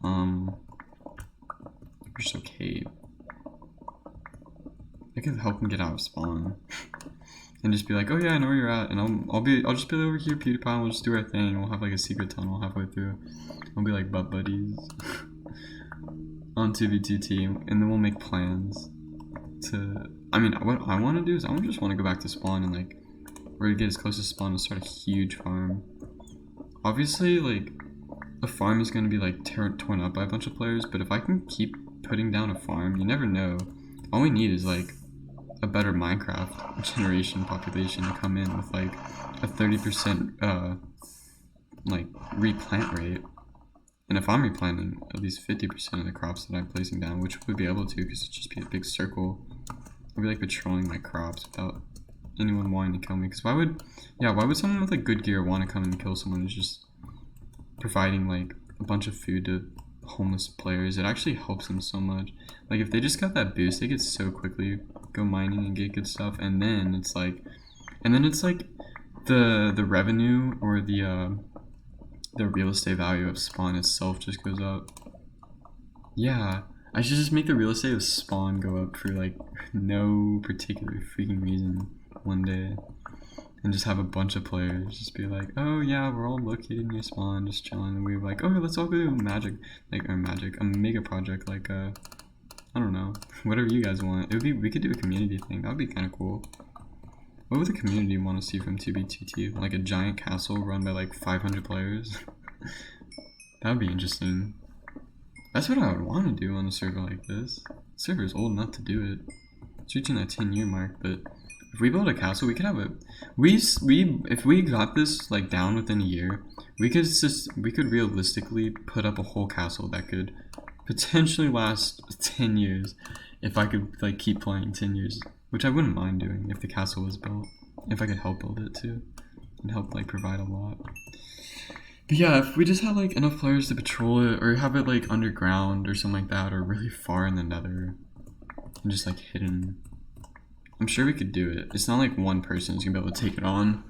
A: We're just okay. I could help him get out of spawn. And just be like, oh yeah, I know where you're at, and I'll just be over here, PewDiePie, and we'll just do our thing, and we'll have like a secret tunnel halfway through. We'll be like butt buddies. On 2B2T, and then we'll make plans to, I mean, what I want to do is I just want to go back to spawn and like, we're gonna get as close to spawn and start a huge farm. Obviously, like, a farm is gonna be like torn up by a bunch of players, but if I can keep putting down a farm, you never know. All we need is like a better Minecraft generation population to come in with like a 30% like replant rate. And if I'm replanting at least 50% of the crops that I'm placing down, which we'd be able to because it'd just be a big circle, I'd be like patrolling my crops without anyone wanting to kill me. Because why would someone with like good gear want to come and kill someone who's just providing like a bunch of food to homeless players? It actually helps them so much. Like if they just got that boost, they could so quickly go mining and get good stuff, and then it's like the revenue or the real estate value of spawn itself just goes up. Yeah, I should just make the real estate of spawn go up for like no particular freaking reason one day, and just have a bunch of players just be like, oh yeah, we're all located near spawn, just chilling, and we're like, okay, let's all go do a mega project, like I don't know, whatever you guys want. We could do a community thing. That would be kind of cool. What would the community want to see from 2B2T? Like a giant castle run by like 500 players? That would be interesting. That's what I would want to do on a server like this. The server is old enough to do it. It's reaching that 10-year mark, but if we build a castle, we could have if we got this like down within a year, we could realistically put up a whole castle that could potentially last 10 years if I could like keep playing 10 years, which I wouldn't mind doing if the castle was built, if I could help build it too. and help like provide a lot. But yeah, if we just had like enough players to patrol it, or have it like underground or something like that, or really far in the nether, and just like hidden, I'm sure we could do it. It's not like one person is gonna be able to take it on.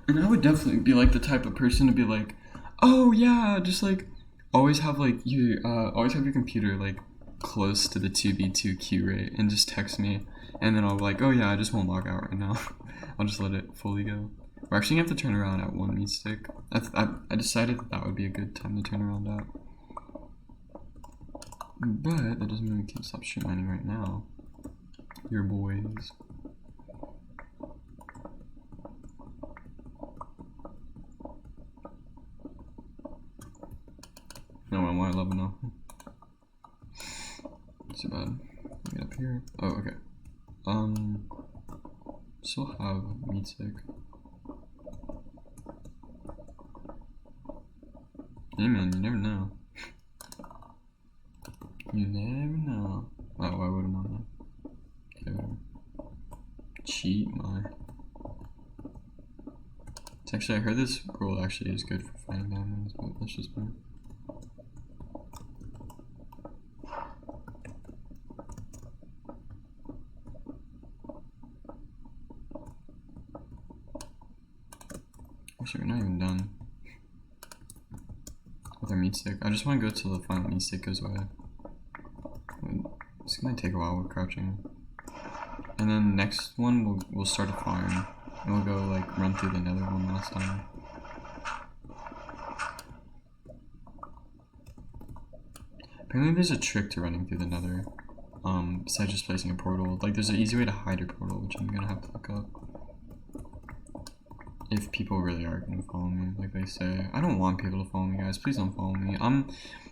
A: And I would definitely be like the type of person to be like, oh yeah, just like always have like always have your computer like close to the 2v2 queue rate and just text me, and then I'll be like, oh yeah, I just won't log out right now. I'll just let it fully go. We're actually gonna have to turn around at 1 meat stick. I decided that would be a good time to turn around at. But that doesn't mean we can't stop stream mining right now. Your boys. No, I'm 111 now. Too bad. Get up here. Oh, okay. Still have meat stick. Hey man, you never know. You never know. Oh, why would I not know? Okay, whatever. Cheat my. It's actually, I heard this gold actually is good for finding diamonds, but that's just me. Actually, we're not even done with our meat stick. I just want to go till the final meat stick goes away. It's gonna take a while with crouching. And then next one we'll start a farm. And we'll go like run through the nether one last time. Apparently there's a trick to running through the nether. Besides just placing a portal. Like there's an easy way to hide your portal, which I'm gonna have to look up. If people really are gonna follow me, like they say. I don't want people to follow me, guys. Please don't follow me.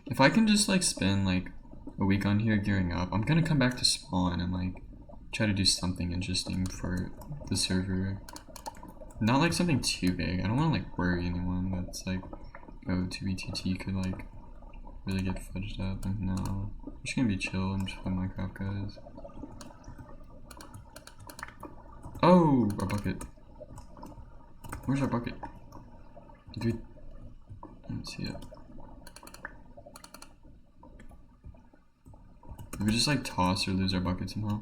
A: If I can just like spend like a week on here gearing up, I'm gonna come back to spawn and like try to do something interesting for the server. Not like something too big. I don't want to like worry anyone that's like, oh, 2v2t could like really get fudged up. Like, no, I'm just gonna be chill and just play Minecraft, guys. Oh, our bucket. Where's our bucket? Dude, I don't see it. Did we just like toss or lose our bucket somehow?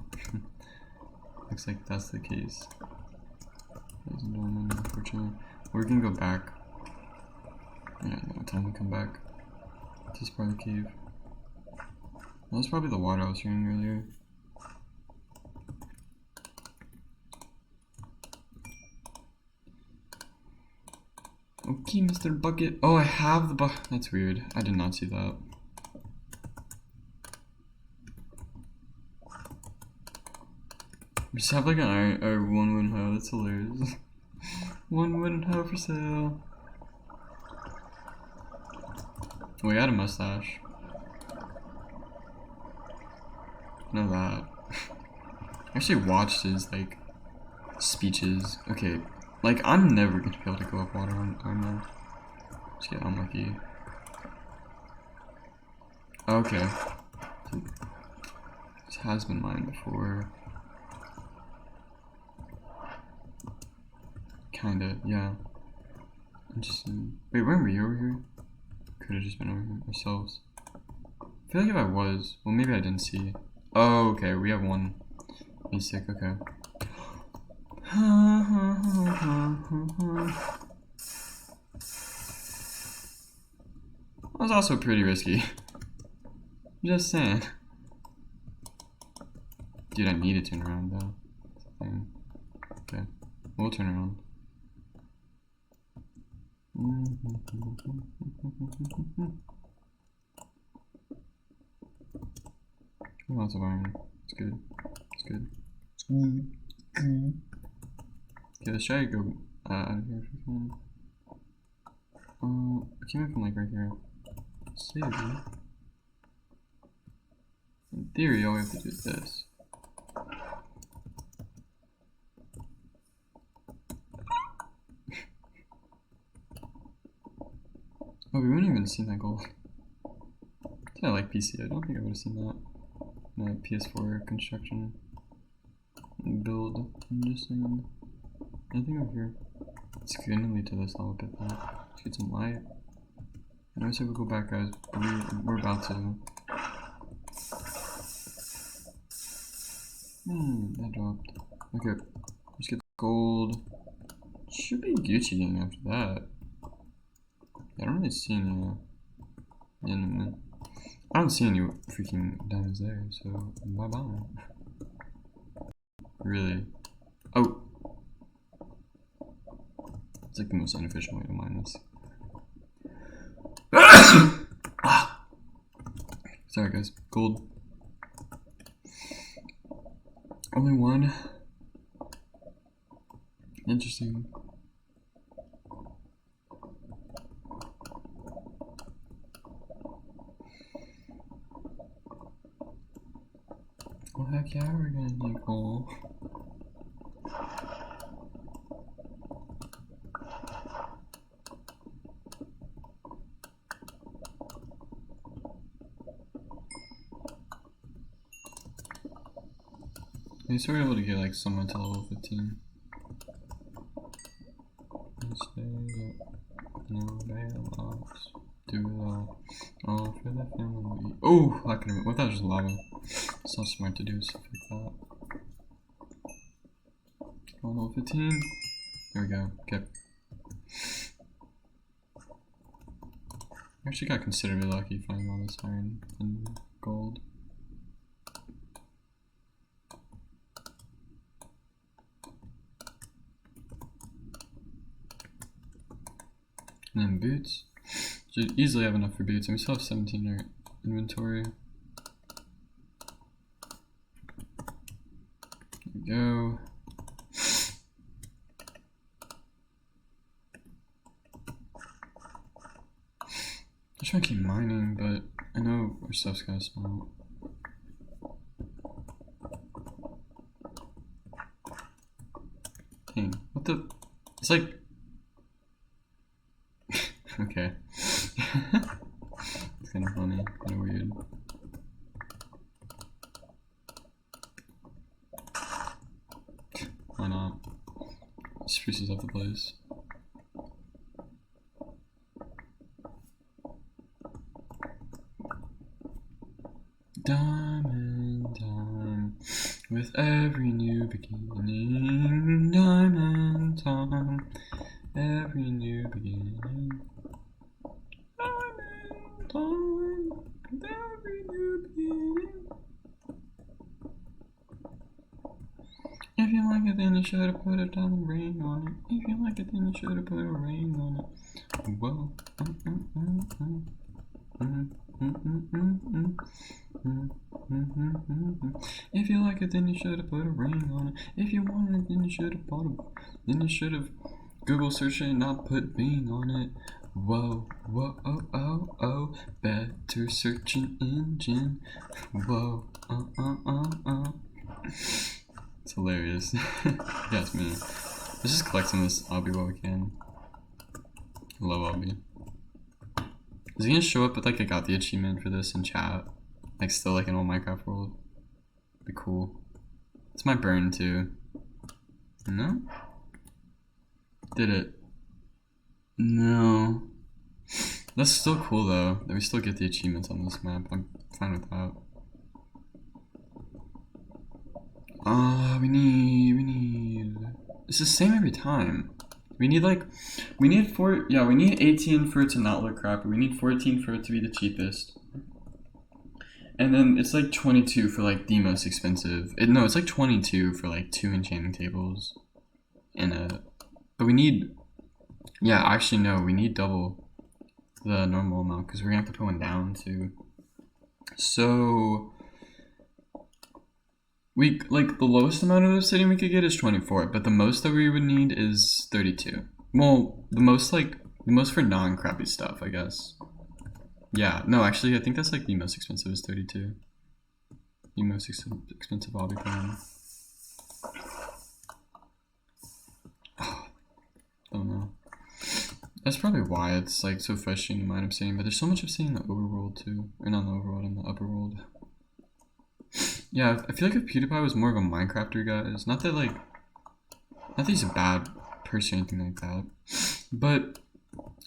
A: Looks like that's the case. Ladies and gentlemen, unfortunately. We're gonna go back. Yeah, no time to come back. To this part of the cave. That was probably the water I was drinking earlier. Okay, Mr. Bucket. Oh, I have the bucket. That's weird. I did not see that. We just have like an one wooden hoe. That's hilarious. One wooden hoe for sale. Oh, he had a mustache. Know that. I actually watched his like speeches. Okay, like I'm never gonna be able to go up water on that. Just get unlucky. Okay. This has been mined before. Kinda, yeah. Interesting. Wait, weren't we over here? Could have just been over here ourselves. I feel like if I was, well, maybe I didn't see. Oh, okay, we have one meat stick, okay. That was also pretty risky. Just saying. Dude, I need to turn around though. Okay, we'll turn around. Lots of iron. It's good. It's good. It's good. Okay, let's try to go out of here if we can. I came in from like right here. Save. In theory, all we have to do is this. Oh, we wouldn't even have seen that gold. I like PC. I don't think I would have seen that. No, PS4 construction build. I'm just saying. Anything over here? It's gonna lead to this lava pit though. Let's get some light. I know I said we'll go back, guys, but we're about to. That dropped. Okay, let's get gold. Should be Gucci gang after that. I don't really see any. I don't see any freaking diamonds there, so bye bye. Really? Oh! It's like the most inefficient way to mine this. Sorry guys, gold. Only one. Interesting. Well, heck yeah, we're gonna need coal. At least we're able to get like someone to level 15. No bailouts. Do it all for the family. Oh, I can. What if that was just lava? It's not smart to do stuff like that. Oh, level 15. There we go. Okay. I actually got considerably lucky finding all this iron and gold. And then boots. Should easily have enough for boots, and we still have 17 in our inventory. There we go. I'm trying to keep mining, but I know our stuff's kind of small. Dang, what the? It's like. Okay. It's kind of funny, kind of weird. Why not? Spruces up the place. Diamond time, with every new beginning. Diamond time, every new beginning. Diamond time, with every new beginning. If you like it, then you should have put a diamond ring on it. If you like it, then you should have put a ring on it. Whoa. If you like it, then you should have put a ring on it. If you want it, then you should have bought it. Then you should have Google searched it and not put Bing on it. Whoa, whoa, oh, oh, oh, better searching engine. Whoa, It's hilarious. Yes, man. Let's just collect some of this obby while we can. I love obby. Is he gonna show up with like I got the achievement for this in chat? Like still like an old Minecraft world? Be cool. It's my burn too. No? Did it? No. That's still cool though, that we still get the achievements on this map. I'm fine with that. We need... It's the same every time. We need 18 for it to not look crappy. We need 14 for it to be the cheapest. And then it's like 22 for like the most expensive. No, it's like 22 for like 2 enchanting tables. But we need, yeah, actually no, we need double the normal amount because we're gonna have to put one down too. So we, like, the lowest amount of obsidian we could get is 24, but the most that we would need is 32. Well, the most for non-crappy stuff, I guess. Yeah, no, actually, I think that's like the most expensive is 32. The most expensive obby plan. Don't know. That's probably why it's like so frustrating to mine obsidian, but there's so much obsidian in the overworld too. Or not in the overworld, in the upper world. Yeah, I feel like if PewDiePie was more of a Minecrafter, guys, not that he's a bad purse or anything like that. But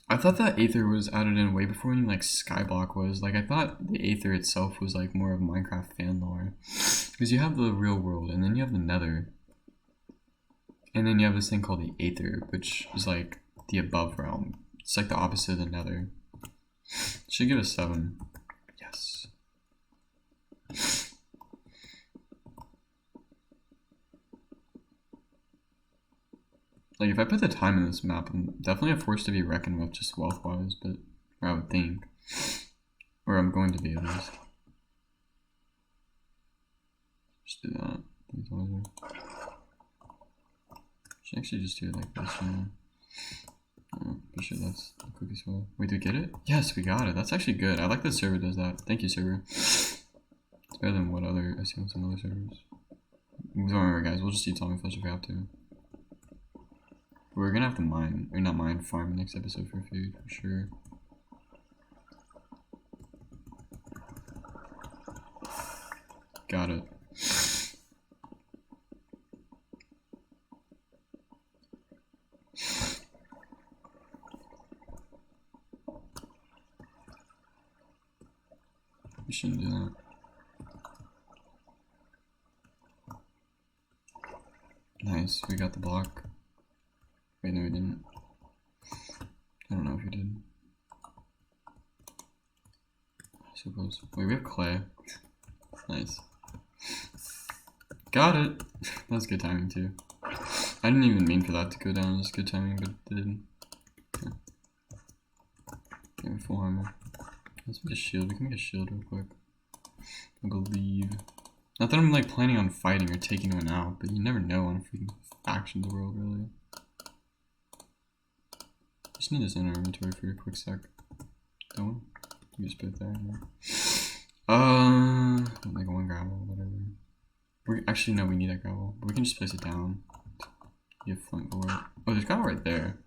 A: I thought that Aether was added in way before any like Skyblock was. Like I thought the Aether itself was like more of Minecraft fan lore. Because you have the real world and then you have the Nether. And then you have this thing called the Aether, which is like the above realm. It's like the opposite of the Nether. Should give it a 7. Yes. Like, if I put the time in this map, I'm definitely a force to be reckoned with, just wealth-wise, but, or I would think. Or I'm going to be, at least. Just do that. Should actually just do it like this, you know? Pretty sure that's the quickest way. Wait, did we get it? Yes, we got it. That's actually good. I like that server does that. Thank you, server. It's better than what other, I see on some other servers. Don't worry, guys. We'll just eat zombie flesh if we have to. We're gonna have to mine, or not mine, farm next episode for food, for sure. Got it. We shouldn't do that. Nice, we got the block. Wait, no we didn't. I don't know if we did. I suppose. Wait, we have clay. Nice. Got it! That was good timing too. I didn't even mean for that to go down, it was good timing, but it did. Okay. Okay, full armor. Let's make a shield, we can make a shield real quick. I believe. Not that I'm like planning on fighting or taking one out, but you never know on a freaking faction of the world, really. Just need this in our inventory for a quick sec. Don't we? You just put it there. Like one gravel, whatever. We actually no, we need that gravel, but we can just place it down. You have flint for it. Oh, there's gravel right there.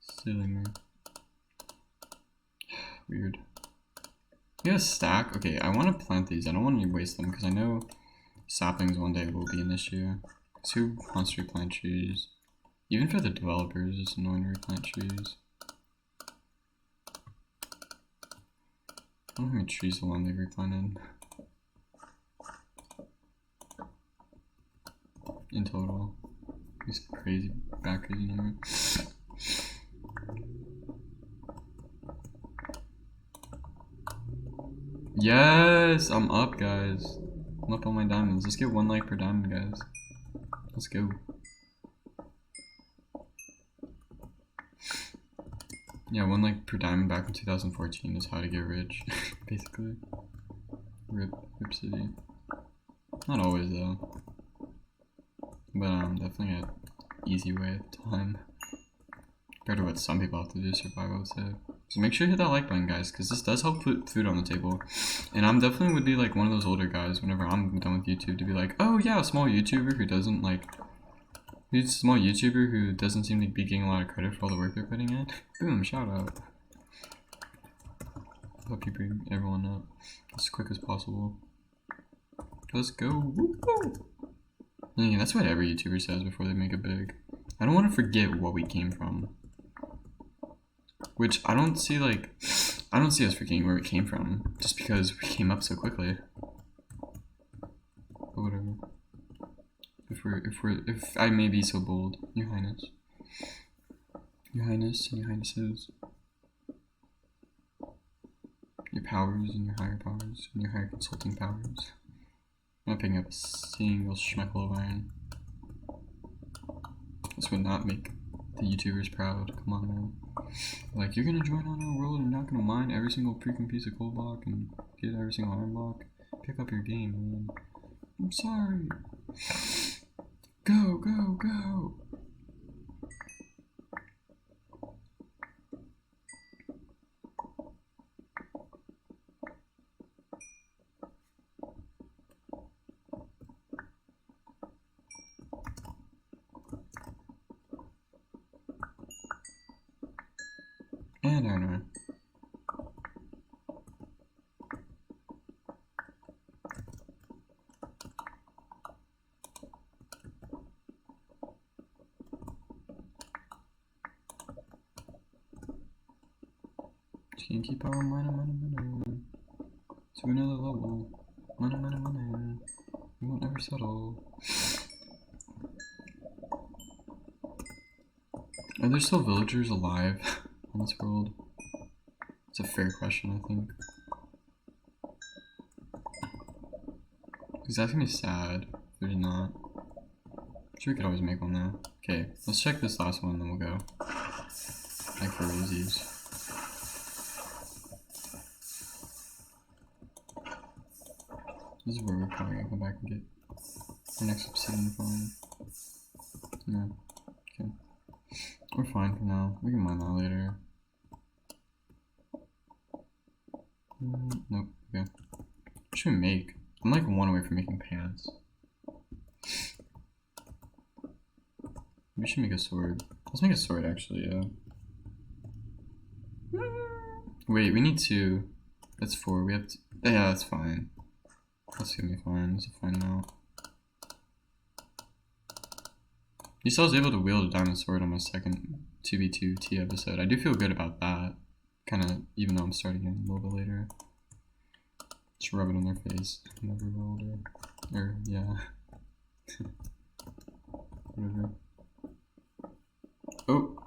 A: Silly man. Weird. We have a stack. Okay, I want to plant these. I don't want to waste them because I know saplings one day will be an issue. Because who wants to replant trees? Even for the developers, it's annoying to replant trees. I don't know how many trees alone they've replanted. In total. These crazy backers, you know. Yes! I'm up, guys. I'm up on my diamonds. Let's get 1 like per diamond, guys. Let's go. Yeah, 1 like per diamond back in 2014 is how to get rich, basically. Rip City. Not always though, but definitely an easy way at the time. Compared to what some people have to do to survive, I would say. So make sure you hit that like button, guys, because this does help put food on the table. And I'm definitely would be like one of those older guys whenever I'm done with YouTube to be like, oh yeah, a small YouTuber who doesn't like. Who's a small YouTuber who doesn't seem to be getting a lot of credit for all the work they're putting in. Boom, shout out. Hope you bring everyone up as quick as possible. Let's go. Woo-hoo. Yeah, that's what every YouTuber says before they make it big. I don't want to forget what we came from. Which I don't see like, I don't see us forgetting where we came from just because we came up so quickly. But whatever. If I may be so bold, Your Highness. Your Highness and Your Highnesses. Your powers and your higher powers and your higher consulting powers. I'm not picking up a single schmeckle of iron. This would not make the YouTubers proud. Come on, man. Like, you're gonna join on our world and you're not gonna mine every single freaking piece of coal block and get every single iron block. Pick up your game, man. I'm sorry. Go, go, go. And iron. Kinky power, money. To another level. Money. We won't ever settle. Are there still villagers alive on this world? It's a fair question, I think. Because that's gonna be sad if there's not. I'm sure we could always make one though. Okay, let's check this last one and then we'll go. Like for realsies. This is where we're probably gonna come back and get our next obsidian farm. No. Okay. We're fine for now. We can mine that later. Nope. Okay. What should we make? I'm like one away from making pants. We should make a sword. Let's make a sword actually, yeah. Wait, we need 2. That's 4. We have to. Yeah, that's fine. That's gonna be fine. That's a fine amount. You saw I was able to wield a diamond sword on my second 2v2 T episode. I do feel good about that. Kinda, even though I'm starting in a little bit later. Just rub it on their face. Never rolled or yeah. Whatever. Oh!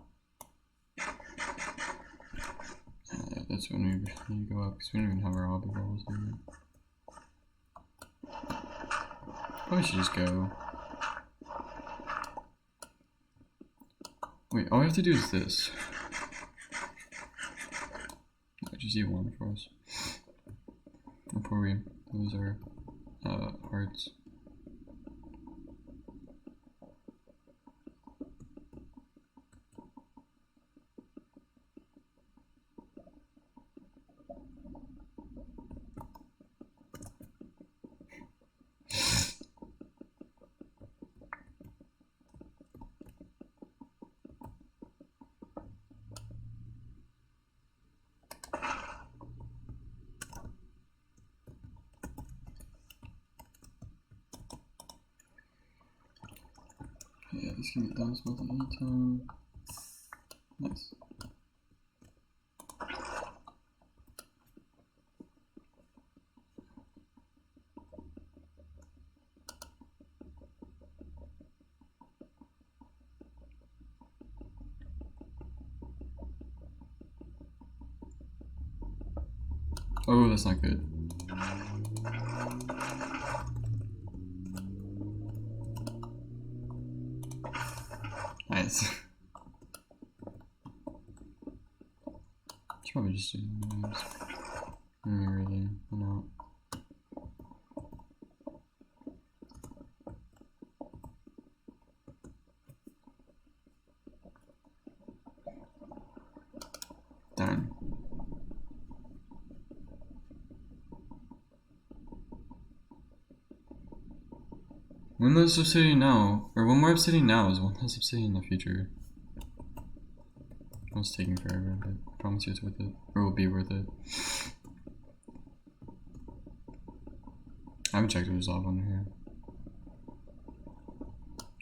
A: That's when we need to go up, because we don't even have our hobby rolls yet. Probably should just go. Wait, all we have to do is this. Just eat one for us. Before we lose our hearts. Yeah, this can get done with anytime. Nice. Oh, that's not good. Nice. Should probably just do names. Really, why not? Done. One less obsidian now, or one more obsidian now is one less obsidian in the future. It's taking forever, but I promise you it's worth it, or it will be worth it. I haven't checked the resolve on here.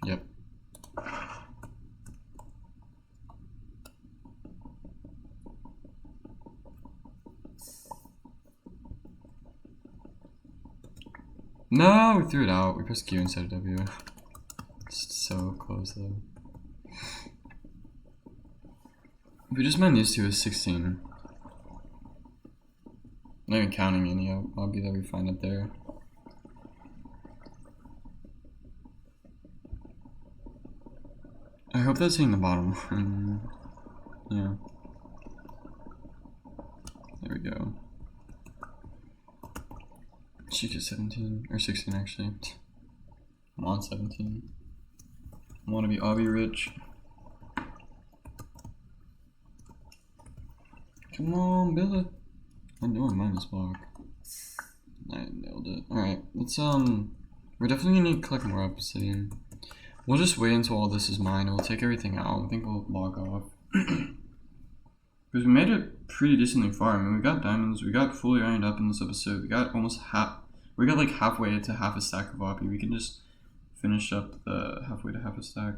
A: Yep. No, we threw it out. We pressed Q instead of W. It's so close though. If we just mine these two as 16. Not even counting any obby that we find up there. I hope that's hitting the bottom one. Yeah. There we go. She gets 17 or 16 actually. I'm on 17. I want to be obby rich. Come on, build it. I know I minus block. I nailed it. Alright, let's we're definitely gonna need to collect more obsidian. We'll just wait until all this is mined and we'll take everything out. I think we'll log off. Because we made it pretty decently far. I mean, we got diamonds, we got fully ironed up in this episode. We got almost we got like halfway to half a stack of obby. We can just finish up the halfway to half a stack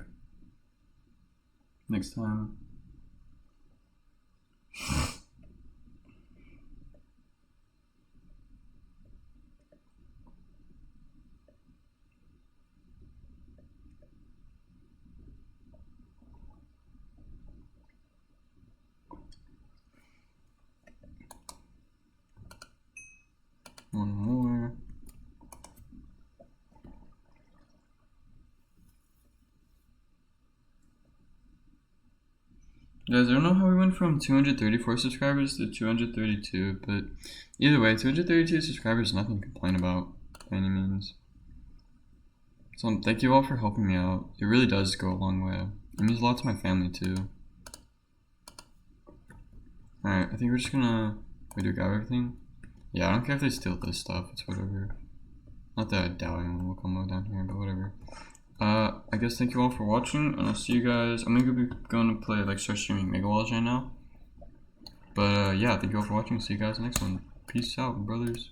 A: next time. Guys, I don't know how we went from 234 subscribers to 232, but either way, 232 subscribers is nothing to complain about by any means. So thank you all for helping me out. It really does go a long way. It means a lot to my family too. Alright, I think we're just gonna... We do grab everything? Yeah, I don't care if they steal this stuff, it's whatever. Not that I doubt anyone will come down here, but whatever. I guess thank you all for watching, and I'll see you guys. I'm gonna be going to play, like, start streaming Mega Walls right now. But, yeah, thank you all for watching. See you guys next one. Peace out, brothers.